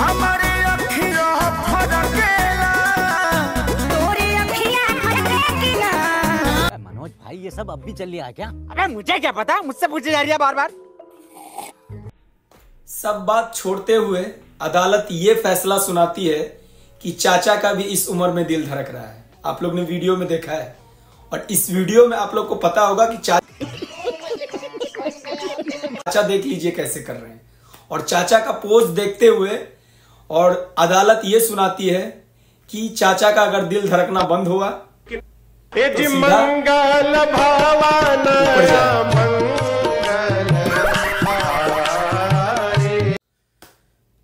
हमारे अखियां फड़केला तोरी अखियां फड़केला। मनोज भाई ये सब अब भी चल रहा है क्या? अबे मुझे क्या पता, मुझसे पूछे जा रही है बार बार। सब बात छोड़ते हुए अदालत ये फैसला सुनाती है कि चाचा का भी इस उम्र में दिल धड़क रहा है। आप लोग ने वीडियो में देखा है और इस वीडियो में आप लोग को पता होगा कि चाचा देख लीजिए कैसे कर रहे हैं। और चाचा का पोज देखते हुए और अदालत ये सुनाती है कि चाचा का अगर दिल धड़कना बंद हुआ तो मंगल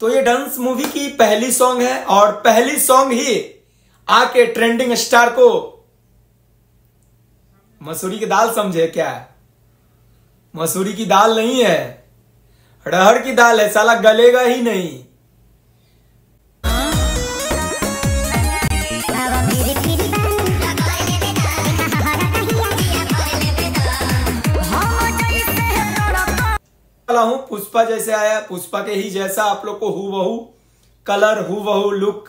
तो ये डांस मूवी की पहली सॉन्ग है और पहली सॉन्ग ही आके ट्रेंडिंग स्टार को मसूरी की दाल समझे क्या? मसूरी की दाल नहीं है, अरहर की दाल है, साला गलेगा ही नहीं। हूं पुष्पा जैसे आया, पुष्पा के ही जैसा आप लोग को हूबहू कलर, हूबहू लुक,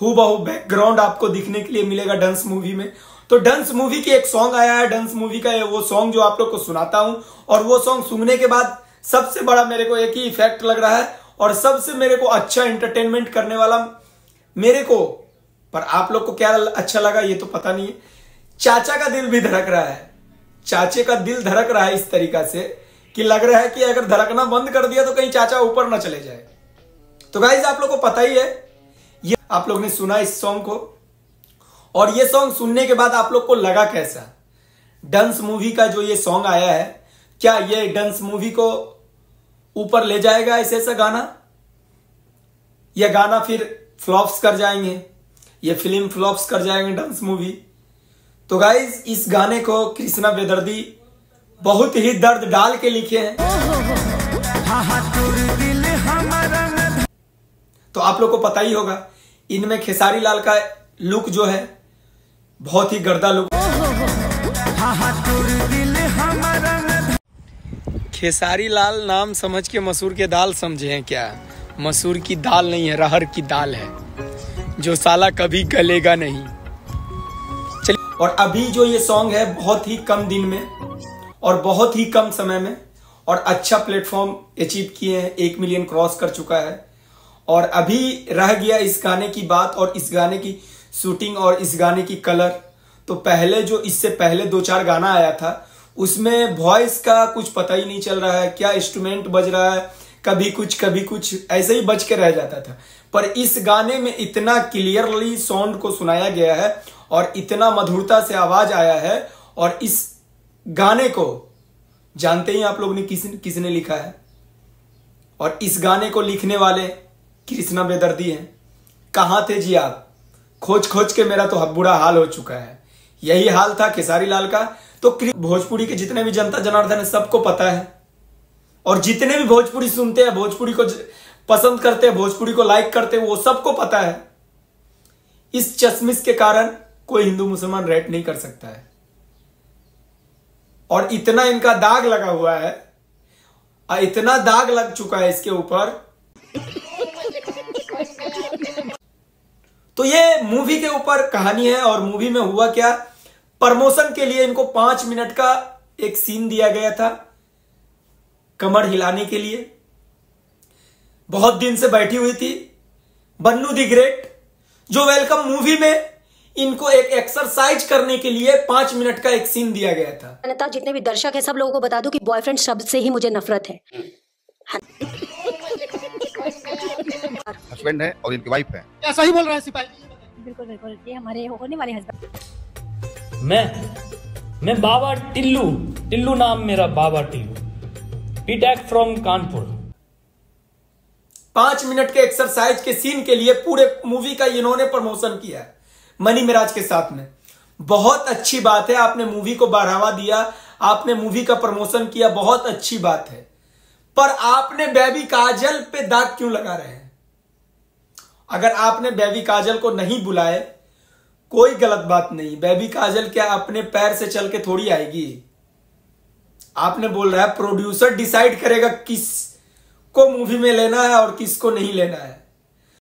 हूबहू बैकग्राउंड आपको दिखने के लिए मिलेगा डांस मूवी में। तो डांस मूवी की एक सॉन्ग आया है, डांस मूवी का वो सॉन्ग जो आप लोग को सुनाता हूं। और वो सॉन्ग सुनने के बाद सबसे बड़ा मेरे को एक ही इफेक्ट लग रहा है और सबसे मेरे को अच्छा एंटरटेनमेंट करने वाला मेरे को, पर आप लोग को क्या अच्छा लगा ये तो पता नहीं है। चाचा का दिल भी धड़क रहा है, चाचे का दिल धड़क रहा है इस तरीका से कि लग रहा है कि अगर धड़कना बंद कर दिया तो कहीं चाचा ऊपर ना चले जाए। तो गाइस आप लोग को पता ही है, ये आप लोग ने सुना इस सॉन्ग को और ये सॉन्ग सुनने के बाद आप लोग को लगा कैसा? डांस मूवी का जो ये सॉन्ग आया है, क्या ये डांस मूवी को ऊपर ले जाएगा ऐसा गाना, या गाना फिर फ्लॉप्स कर जाएंगे, ये फिल्म फ्लॉप्स कर जाएंगे डांस मूवी? तो गाइस इस गाने को कृष्णा बेदर्दी बहुत ही दर्द डाल के लिखे हैं। तो आप लोग को पता ही होगा इनमें खेसारी लाल का लुक जो है बहुत ही गर्दा लुक। खेसारी लाल नाम समझ के मसूर के दाल समझे हैं क्या? मसूर की दाल नहीं है, अरहर की दाल है जो साला कभी गलेगा नहीं। चलिए, और अभी जो ये सॉन्ग है बहुत ही कम दिन में और बहुत ही कम समय में और अच्छा प्लेटफॉर्म अचीव किए हैं, 1 मिलियन क्रॉस कर चुका है। और अभी रह गया इस गाने की बात और इस गाने की शूटिंग और इस गाने की कलर। तो पहले जो इससे पहले 2-4 गाना आया था उसमें वॉइस का कुछ पता ही नहीं चल रहा है, क्या इंस्ट्रूमेंट बज रहा है, कभी कुछ ऐसे ही बज के रह जाता था। पर इस गाने में इतना क्लियरली साउंड को सुनाया गया है और इतना मधुरता से आवाज आया है। और इस गाने को जानते ही आप लोग ने किसने लिखा है, और इस गाने को लिखने वाले कृष्णा बेदर्दी हैं। कहां थे जी आप? खोज खोज के मेरा तो बुरा हाल हो चुका है। यही हाल था खेसारी लाल का। तो भोजपुरी के जितने भी जनता जनार्दन है सबको पता है, और जितने भी भोजपुरी सुनते हैं, भोजपुरी को पसंद करते हैं, भोजपुरी को लाइक करते हैं, वो सबको पता है इस चश्मिश के कारण कोई हिंदू मुसलमान रेट नहीं कर सकता है। और इतना इनका दाग लगा हुआ है, इतना दाग लग चुका है इसके ऊपर। तो ये मूवी के ऊपर कहानी है। और मूवी में हुआ क्या, प्रमोशन के लिए इनको 5 मिनट का एक सीन दिया गया था कमर हिलाने के लिए। बहुत दिन से बैठी हुई थी बन्नू दी ग्रेट, जो वेलकम मूवी में इनको एक एक्सरसाइज करने के लिए 5 मिनट का एक सीन दिया गया था। जनता जितने भी दर्शक है सब लोगों को बता दूं कि बॉयफ्रेंड शब्द से ही मुझे नफरत है। हस्बैंड है और इनकी वाइफ है। क्या सही बोल रहा है सिपाही? बिल्कुल बिल्कुल, ये हमारे होने वाले हस्बैंड। मैं बाबा टिल्लू नाम मेरा, Baba Tillu, BTech from Kanpur. 5 minute के एक्सरसाइज के सीन के लिए पूरे मूवी का इन्होंने प्रमोशन किया है मनी मिराज के साथ में। बहुत अच्छी बात है, आपने मूवी को बढ़ावा दिया, आपने मूवी का प्रमोशन किया, बहुत अच्छी बात है। पर आपने बेबी काजल पे दाग क्यों लगा रहे हैं? अगर आपने बेबी काजल को नहीं बुलाए कोई गलत बात नहीं। बेबी काजल क्या अपने पैर से चल के थोड़ी आएगी? आपने बोल रहा है प्रोड्यूसर डिसाइड करेगा किस को मूवी में लेना है और किसको नहीं लेना है।